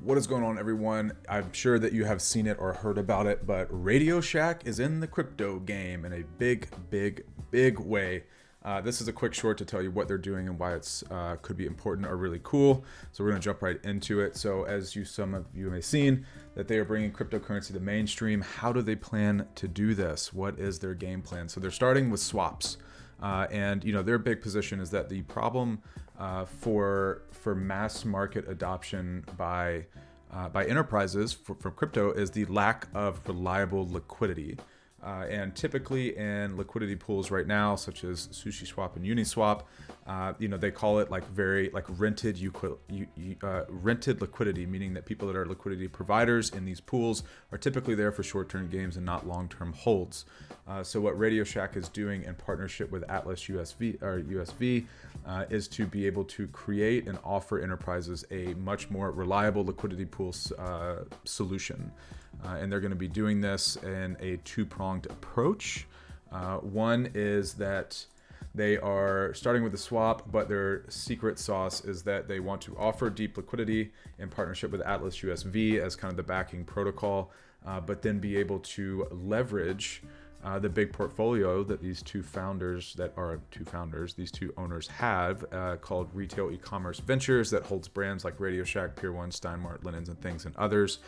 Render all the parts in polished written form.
What is going on, everyone? I'm sure that you have seen it or heard about it, but RadioShack is in the crypto game in a big way. This is a quick short to tell you what they're doing and why it's could be important or really cool. So we're going to jump right into it. So as some of you may have seen, that they are bringing cryptocurrency to mainstream. How do they plan to do this? What is their game plan? So they're starting with swaps. And their big position is that the problem for mass market adoption by enterprises for crypto is the lack of reliable liquidity. And typically in liquidity pools right now, such as SushiSwap and Uniswap, they call it rented liquidity, meaning that people that are liquidity providers in these pools are typically there for short-term gains and not long-term holds. So what RadioShack is doing in partnership with Atlas USV is to be able to create and offer enterprises a much more reliable liquidity pool solution. And they're going to be doing this in a two-pronged approach. One is that they are starting with a swap, but their secret sauce is that they want to offer deep liquidity in partnership with Atlas USV as kind of the backing protocol, but then be able to leverage the big portfolio that these two owners have called Retail E-commerce Ventures that holds brands like RadioShack, Pier 1, Steinmart, Linens and Things, and others,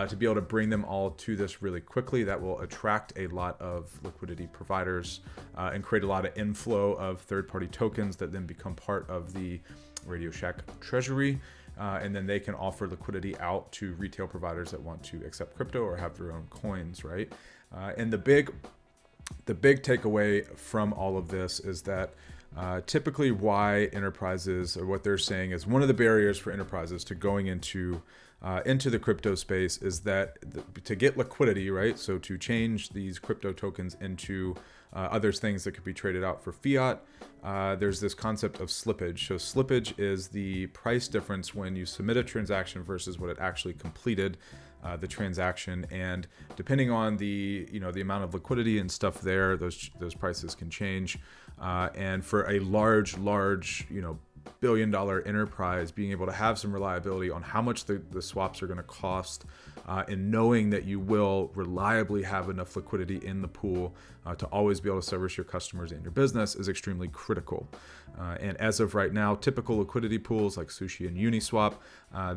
to be able to bring them all to this really quickly. That will attract a lot of liquidity providers and create a lot of inflow of third-party tokens that then become part of the RadioShack treasury. And then they can offer liquidity out to retail providers that want to accept crypto or have their own coins, right? And the big takeaway from all of this is that typically why enterprises, or what they're saying is one of the barriers for enterprises to going into the crypto space is that to get liquidity, right? So to change these crypto tokens into other things that could be traded out for fiat, there's this concept of slippage. So slippage is the price difference when you submit a transaction versus what it actually completed the transaction, and depending on the amount of liquidity and stuff there, those prices can change. And for a large billion-dollar enterprise, being able to have some reliability on how much the swaps are going to cost, and knowing that you will reliably have enough liquidity in the pool to always be able to service your customers and your business is extremely critical. And as of right now, typical liquidity pools like Sushi and Uniswap,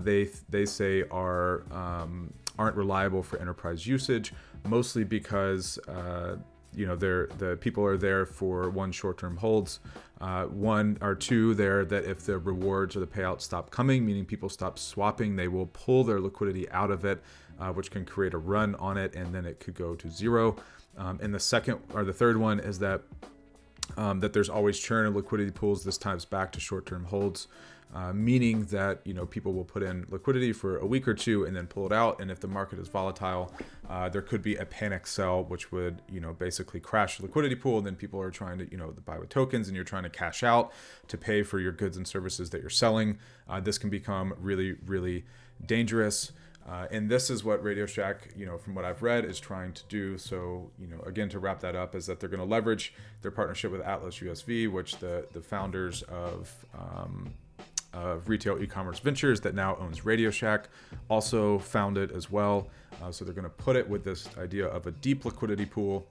they say aren't reliable for enterprise usage, mostly because the people are there for one, short-term holds, one or two there that if the rewards or the payouts stop coming, meaning people stop swapping, they will pull their liquidity out of it, which can create a run on it, and then it could go to zero. And the second or the third one is that there's always churn in liquidity pools. This times back to short-term holds, meaning that people will put in liquidity for a week or two and then pull it out. And if the market is volatile, there could be a panic sell, which would basically crash the liquidity pool. And then people are trying to buy with tokens, and you're trying to cash out to pay for your goods and services that you're selling. This can become really dangerous. And this is what RadioShack, from what I've read, is trying to do. So, again, to wrap that up, is that they're going to leverage their partnership with Atlas USV, which the founders of Retail E-commerce Ventures that now owns RadioShack also founded as well. So they're going to put it with this idea of a deep liquidity pool,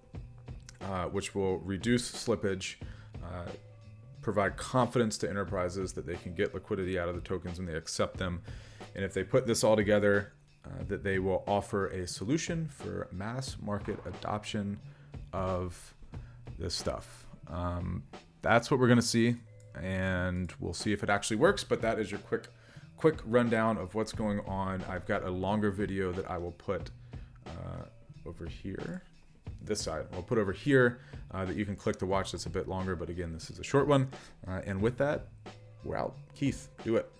which will reduce slippage, provide confidence to enterprises that they can get liquidity out of the tokens when they accept them. And if they put this all together, that they will offer a solution for mass market adoption of this stuff. That's what we're going to see, and we'll see if it actually works. But that is your quick rundown of what's going on. I've got a longer video that I will put over here, this side. I'll put over here that you can click to watch. That's a bit longer, but again, this is a short one. And with that, we're out. Keith, do it.